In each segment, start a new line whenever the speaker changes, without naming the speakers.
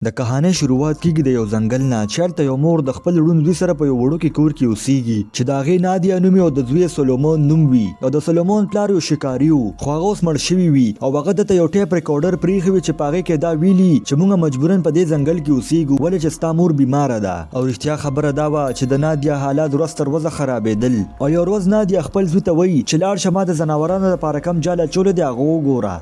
د کهانې شروعات کیږي د یو ځنګل نه چیرته یو مور د خپل ړوند زوی سره په یو وړوکي کور کې اوسېږي چې د هغې نادیه نوم او د زوی سولومون نوم وي او د سولومون پلار یو ښکاري و خو هغه اوس مړ شوي وي او هغه دته یو ټیپ ریکارډر پرېښی وي چې په هغې کې دا ویلي چې موږ مجبوراً په دې ځنګل کې اوسېږو ولې چې ستا مور بیماره ده او رښتیا خبره دا وه چې د نادیه حالات ورځ تر ورځه خرابېدل او یو ورځ نادیه خپل زوی ته وایي چې لاړ شه ما د ځناورانو دپاره کم جال اچولی دی هغه وګوره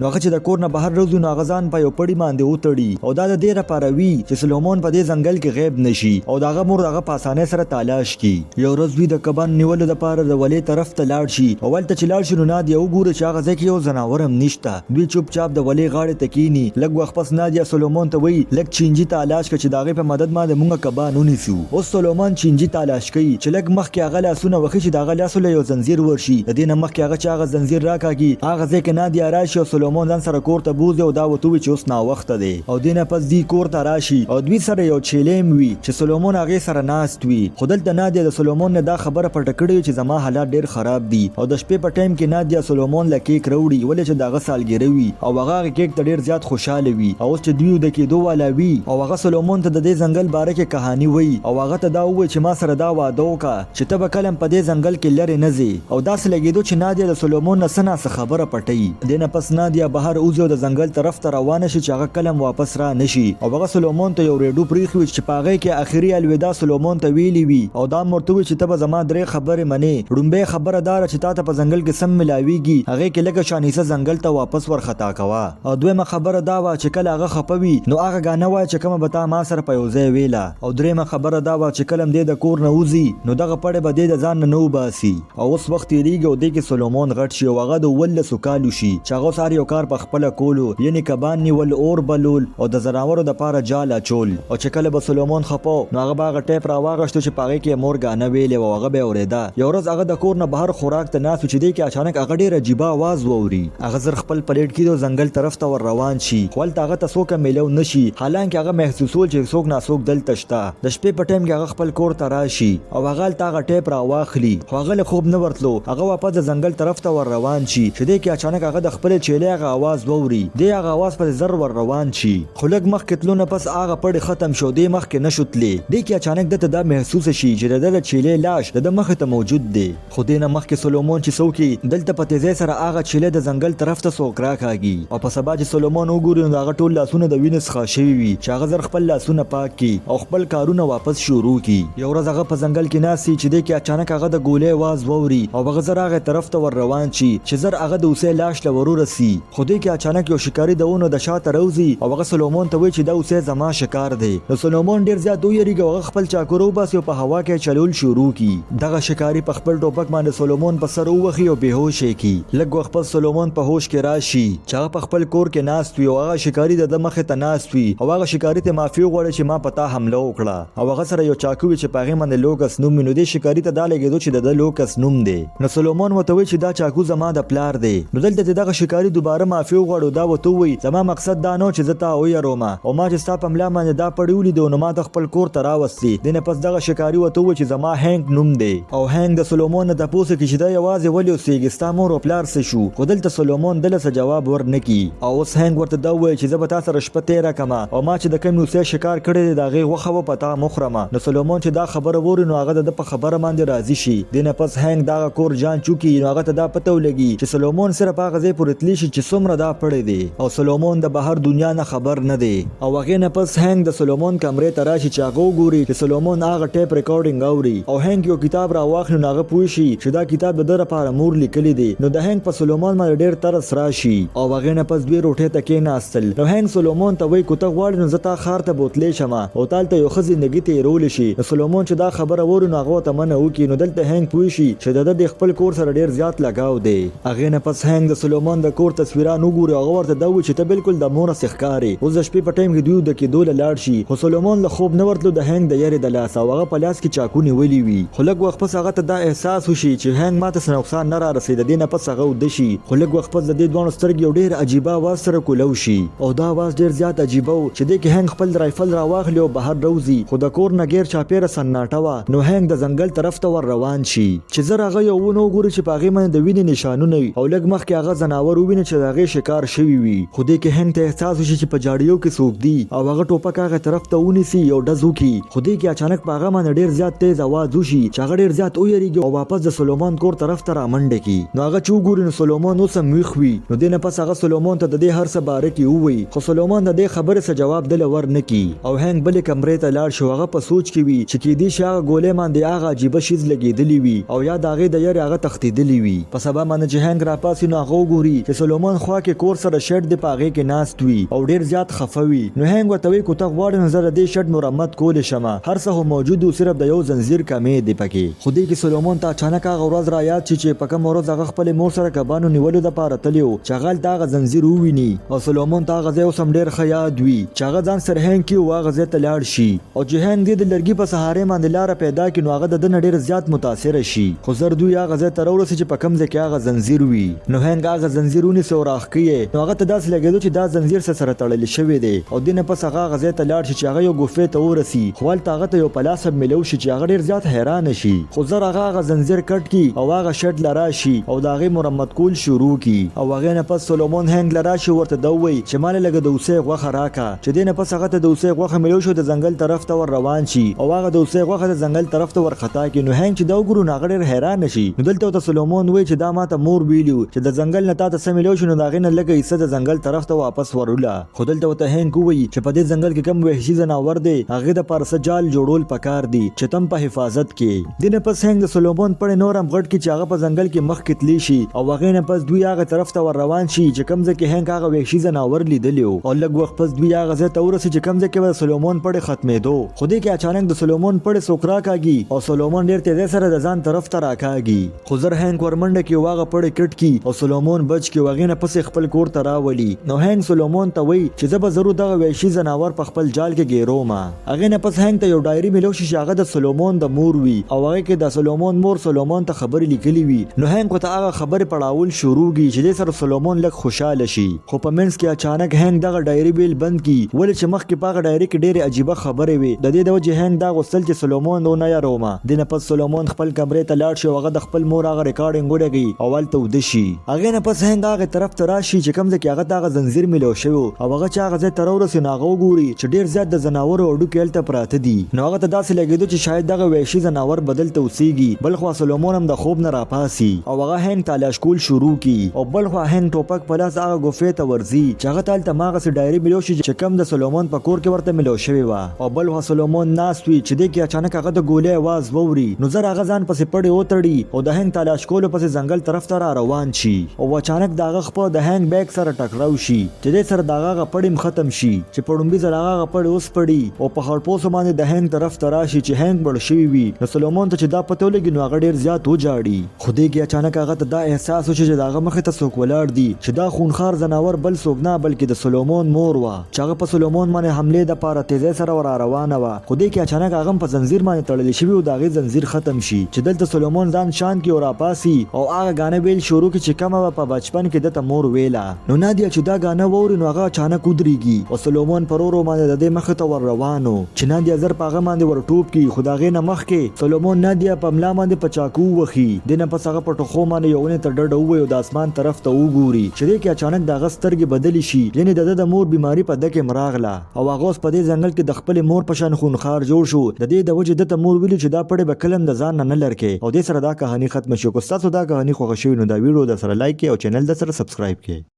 نو هغه چې د کور نه بهر راوځي نو هغه ځان په یو پړي باندې وتړي او دا د دې لپاره وي چې سولومون په دې ځنګل کې غیب نشي او د هغه مور د هغه په اسانۍ سره تالاش کړي یو ورځ دوی د کبان نیولو دپاره د ولې طرف ته لاړ شي او هلته چې لاړ شي نو نادیه وګوري چې هغه ځای کې یو ځناور هم نشته دوی چوپچاپ د ولې غاړې ته کښېني لږ وخت پس نادیه سولومون ته وایي لږ چینجي تالاش کړه چې د هغې په مدد باندې موږ کبان ونیسو اوس سولومون چینجي تالاش کوي چې لږ مخکې هغه لاسونه وښي چې د هغه لاسو له یو زنځیر ورشي د دې نه مخکې هغه چې هغه زنځیر راکاږي هغه ځای کې نادیه راشي او سولومون ځان سره کور ته بوځي او دا ورته وایي چې اوس ناوخته دی او دې نه پس دوی کور ته راشي او دوی سره یو چیلیم وي چې سولومون هغې سره ناست وي خو دلته نادیه د سولومون نه دا خبره پټه کړې وي چې زما حالات ډېر خراب دي او د شپې په ټایم کې نادیه سولومون له کیک راوړي ولې چې د هغه سالګرې وي او هغه هغې کیک ته ډېر زیات خوشحاله وي او اوس چې دوی د کېدو والا وي او هغه سولومون ته د دې ځنګل باره کې کهاني وایي او هغه ته دا ووایي چې ما سره دا واده وکړه چې ته به کله په دې ځنګل کې لرې نه ځې او داسې لګېدو چې نادیه د سولومون نه څه ناڅه خبره پټوي دې نه پس نادیه بهر وځي او د ځنګل طرف ته روانه شي چې هغه کله واپس را نشي او هغه سولومون ته یو ریډیو پرېښی وي چې په هغې کې آخري الوداع سولومون ته ویلي وي او دا هم ورته وي چې ته به زما درې خبرې منې لومبۍ خبره دا ده چې تا ته په ځنګل کې سم ملاویږي هغې کې لږه شان حصه ځنګل ته واپس ورخطا کوه او دویمه خبره دا وه چې کله هغه خفه وي نو هغه ګانه وایه چې کومه به تا ما سره په یو ځای ویله او درېیمه خبره دا وه چې کله هم دې د کور نه وځي نو دغه پړې به دې د ځان نه وباسي او اوس وخت تېرېږي او دې کې سولومون غټ شي او هغه د 18 کالو شي چې هغه اوس هر یو کار په خپله کولو یعنې کبان نیول اور بلول او د زناورو دپاره جال اچول او چې کله به سولومون خفه نو هغه به هغه ټیپ راواغشتو چې په هغې کې یې مور ګانه ویلې وه او هغه به یې اورېده یو ورځ هغه د کور نه بهر خوراک ته ناست و چې دې کې اچانک هغه ډېر عجیبه آواز واوري هغه زر خپل پلیټ کېږدي او ځنګل طرف ته ور روان شي خو هلته هغه ته څوک میلو نه شي حالانکه هغه محسوسول چې څوک ناڅوک دلته شته د شپې په ټایم کې هغه خپل کور ته راشي او هغه هلته هغه ټیپ راواخلي خو هغه له خوب نه ورتلو هغه واپس د ځنګل طرف ته ور روان شي چې دې کې اچانک هغه د خپلې چیلې هغه آواز واوري دې هغه آواز پسې زر ور روان شي خو لږ مخکې تلو نه پس هغه پړې ختم شو دې مخکې نه شو تللی دې کې اچانک دته دا محسوسه شي چې د ده د چیلې لاش د ده مخې ته موجود دی خو دې نه مخکې سولومون چې څوکي دلته په تیزۍ سره هغه چیلې د ځنګل طرف ته څوک راکاږي او په سبا چې سولومون وګوري نو د هغه ټول لاسونه د وینې څخه شوي وي چې هغه زر خپل لاسونه پاک کړي او خپل کارونه واپس شروع کړي یو ورځ هغه په ځنګل کې ناست چې دې کې اچانک هغه د ګولۍ آواز واوري او هغه زر هغې طرف ته ور روان شي چې زر هغه د اوسۍ لاش له ور ورسي خو دې کې اچانک یو ښکاري د ونو د شاته راوځي او هغه سولومون ته وایي چې دا اوسۍ زما ښکار دی نو سولومون ډېر زیات ویریږي او هغه خپل چاقو راوباسي او په هوا کې چلول شروع کړي دغه ښکاري په خپل ټوپک باندې سولومون په سر ووهي او بېهوش یې کړي لږ وخت پس سولومون په هوش کې راشي چې هغه په خپل کور کې ناست وي او هغه ښکاري د ده مخې ته ناست وي او هغه ښکاري ته معافي وغواړي چې ما په تا حمله وکړه او هغه سره یو چاقو وي چې په هغې باندې لوکس نوم وي نو دې ښکاري ته دا لګېدو چې د ده لوکس نوم دی نو سولومون ورته وایي چې دا چاقو زما د پلار دی نو دلته چې دغه ښکاري دوباره معافي وغواړو دا ورته ووایي زما مقصد دا نه و چې زه تا ویرومه او ما چې ستا په ملا باندې دا پړی ولیدو نو ما ته خپل کور ته راوستې دې نه پس دغه ښکاري ورته ووایي چې زما هینک نوم دی او هینک د سولومون نه تپوس وکړي چې دا یوازې ولې اوسېږي ستا مور او پلار څه شو خو دلته سولومون دله څه جواب ورنه کړي او اوس هینک ورته دا ووایي چې زه به تا سره شپه تېره کړمه او ما چې د کومې اوسۍ ښکار کړی دی د هغې غوښه به په تا مخورمه نو سولومون چې دا خبره واوري نو هغه د ده په خبره باندې راضي شي دې نه پس هینک دغه کور جان چوکي نو هغه ته دا پته ولګي چې سولومون صرف هغه ځای پورې تللی شي چې څومره دا پړی دی او سولومون د بهر دنیا نه خبر نه دی او هغې نه پس هینک د سولومون کمرې ته راشي چې هغه وګوري چې سولومون هغه ټیپ ریکارډینګ اوري او هینک یو کتاب راواخلي نو هغه پوه شي چې دا کتاب د ده لپاره مور لیکلی دی نو د هینک په سولومون باندې ډېر ترس راشي او هغې نه پس دوی روټۍ ته کېناستل نو هینک سولومون ته وایي که ته غواړې نو زه تا ښار ته بوتلی شمه او تا هلته یو ښه زندګي تېرولی شي نو سولومون چې دا خبره واوري نو هغه ورته منع وکړي نو دلته هینک پوه شي چې د ده د خپل کور سره ډېر زیات لګاو دی هغې نه پس هینک د سولومون د کور تصویران وګوري هغه ورته دا وایي چې ته بالکل د مور څخه ښکارې اوس د شپې په ټایم کې دوی د کېدو له لاړ شي خو سولومون له خوب نه ورتلو د هینک د یارې د لاسه او هغه په لاس کې چاقو نیولي وي خو لږ وخت پس هغه ته دا احساس وشي چې هینک ما ته څه نقصان نه رارسېد د دې نه پس هغه وده شي خو لږ وخت پس د دې دواړو سترګې یو ډېر عجیبه آواز سره کولو شي او دا آواز ډېر زیات عجیبه و چې دې کې هینک خپل رایفل راواخلي او بهر راوځي خو د کور نه غیر چاپېره سناټه وه نو هینک د ځنګل طرف ته ور روان شي چې زر هغه یو ونه وګوري چې په هغې باندې د وینې نشانونه وي او لږ مخکې هغه ځناور وویني چې چې د هغې شکار شوي وي. خو دې کې هنګ ته احساس وشي چې په جاړیو کې څوک دي او هغه ټوپک هغه طرف ته ونیسي او ډز وکړي. خو دې کې اچانک په هغه باندې ډېر زیات تیز اواز وشي چې هغه ډېر زیات ویریږي او واپس د سولومون کور طرف ته رامنډه کړي. نو هغه چې وګوري نو سولومون اوس هم ویښ وي. نو دې نه پس هغه سولومون ته د دې هر څه باره کې ووایي. خو سولومون د دې خبرې څه جواب دله ور نه کړي او هنګ بلې کمرې ته لاړ شو. هغه په سوچ کې وي چې کیدای شي هغه ګولۍ باندې هغه عجیبه شیز لګېدلی وي او یا د هغې د یارې هغه تښتېدلی وي. په سبا باندې چې هنګ راپاڅي نو هغه وګوري چې سولومون خوا کې کور سره شډ دی په هغې کې ناست وي او ډېر زیات خفه وي. نو هنګ ورته وایي که ته غواړې نو زه د دې شډ مرمت کولی شمه، هر څه خو موجود و، صرف د یو زنځیر کمې دی پکې. خو دې کې سولومون ته اچانک هغه ورځ را یاد شي چې په کومه ورځ هغه خپلې مور سره کبانو نیولو دپاره تللی و چې هغه هلته هغه زنځیر وویني او سولومون ته هغه ځای اوس هم ډېر ښه یاد وي چې هغه ځان سره هنګ کړي او هغه ځای ته لاړ شي او چې هنګ دې د لرګي په سهارې باندې لاره پیدا کړي نو هغه د ده نه ډېر زیات متاثره شي. خو زر دوی هغه ځای ته راورسي چې په کوم ځای کې هغه زنځیر وي. نو هنګ هغه زنځیر ونیسي او راښکي نو هغه ته داسې لګېدو چې دا زنځیر سره تړلی شوی دی او دې نه پس هغه ځای ته لاړ شي چې هغه یو ګوفې ته ورسي. خو هلته هغه ته یو پلاسب میلو شي چې هغه ډېر زیات حیرانه شي. خو زر هغه زنځیر کټ کړي او هغه شډ له راشي او د هغې مرمت کول شروع کړي او هغې نه پس سولومون هنګ له راشي ورته ده ووایي چې ما لږه د اوسۍ غوښه راکړه. چې دې نه پس هغه ته د اوسۍ غوښه میلو شو د ځنګل طرف ته ور روان شي او هغه د اوسۍ غوښه د ځنګل طرف ته ورخطا کړي. نو هنګ چې دا وګورو نو هغه ډېر حیرانه شي. نو دلته ورته سولومون وایي چې دا ما ته مور ویلي و چې د ځنګل نه تا ته څه میلو شو نو د هغې نه لږه حصه د ځنګل طرف ته واپس وروله. خو دلته ورته هنګ ووایي چې په دې ځنګل کې کوم وحشي ځناور دی هغې دپاره څه جال جوړول پکار دي چې تم په حفاظت کې. دې نه پس هنګ د سولومون پړې نور هم غټ کړي چې هغه په ځنګل کې مخکې تللی شي او هغې نه پس دوی هغه طرف ته ور روان شي چې کوم ځای کې هنګ هغه وحشي ځناور لیدلی و او لږ وخت پس دوی هغه ځای ته ورسي چې کوم ځای کې به د سولومون پړې ختمېدو. خو دې کې اچانک د سولومون پړې څوک راکاږي او سولومون ډېر تیزۍ سره د ځان طرف ته راکاږي. خو زر هنګ ورمنډه کړي او هغه پړې کټ کړي او سولومون بچ کړي او هغې نه پس خپل کور ته راولي. نو هنګ سولومون ته وایي چې زه به ضرور دغه وحشي ځناور په خپل جال کې ګیرومه. هغې نه پس هنګ ته یو ډایري میلو شي چې هغه د سولومون د مور وي او هغې کې د سولومون مور سولومون ته خبرې لیکلي وي. نو هنګ ورته هغه خبرې پړاول شروع کړي چې دې سره سولومون لږ خوشحاله شي. خو په منځ کې اچانک هنګ دغه ډایري بیل بند کړي ولې چې مخکې په هغه ډایري کې ډېرې عجیبه خبرې وي. د دې د وجې هنګ دا غوښتل چې سولومون ونه یارومه. دې نه پس سولومون خپل کمرې ته لاړ شي او هغه د خپل مور هغه ریکارډینګ وډږي او هلته وده شي. هغې نه پس هنګ هغې طرف ته راشي چې کوم ځای کې هغه ته هغه زنځیر میلو شوی او هغه چې هغه ځای ته راورسي نو هغه وګوري چې ډېر زیات د ځناورو هډوکي هلته پراته دي. نو هغه ته داسې لګېدو چې شاید دغه وحشي ځناور به دلته اوسېږي. بل خوا سولومون هم د خوب نه راپاسي او هغه هنګ تلاش کول شروع کړي او بل خوا هنګ ټوپک په لاس هغه ګوفې ته ورځي چې هغه ته هلته هماغسې ډایري میلو شي چې کوم د سولومون په کور کې ورته میلو شوې وه. او بل خوا سولومون ناست وي چې دې کې اچانک هغه د ګولۍ اواز واوري. نو زر هغه ځان پسې پړې وتړي او د هنګ تلاش کولو پسې ځنګل طرف ته را روان شي او اچانک د هغه خپه د هنګ بیګ سره ټکراو شي چې دې سره د هغه پړې ختم شي چې په ړومبي ځل هغه پړې وسپړي او په خړپوسو باندې د هنګ طرف ته راشي چې هنګ مړ شوی وي. نو سولومون ته چې دا پته ولګي نو هغه ډېر زیات وجاړي. خو دې کې اچانک هغه ته دا احساس وشي چې د هغه مخې ته څوک ولاړ دي چې دا خونخوار ځناور بل څوک نه بلکې د سولومون مور وه چې هغه په سولومون باندې حملې دپاره تیزۍ سره ور روانه وه. خو دې کې اچانک هغه په زنځیر باندې تړلی شوي او د هغې زنځیر ختم شي چې دلته سولومون ځان شان کړي او راپاسي او هغه ګانه ویل شروع کړي چې کومه به په بچپن کې دته مور ویله. نو نادیا چې دا ګانه واوري نو هغه اچانک ودرېږي او سولومون پر ورو باندې د دې مخې ته ور روانو چې نادیا زر په هغه باندې ور ټوپ کړي. خو د هغې نه مخکې سولومون نادیا په ملا باندې په چاقو ووهي. دې نه پس هغه په ټوخو باندې یو ونې ته ډډه ووایي او د اسمان طرف ته وګوري چې دې کې اچانک د هغه سترګې بدلې شي یعنې د ده د مور بیماري په ده کې راغله او هغه اوس په دې ځنګل کې د خپلې مور په شان خونخوار جوړ شو. د دې د وجې ده ته مور ویلي چې دا پړې به کله هم د ځان نه لرکې او دې سره دا کهاني ختمه شي. که ستاسو دا کهاني خوښه شوې نو دا ویډیو در سره لایک کړئ او چینل در سره سبسکرایب کړئ.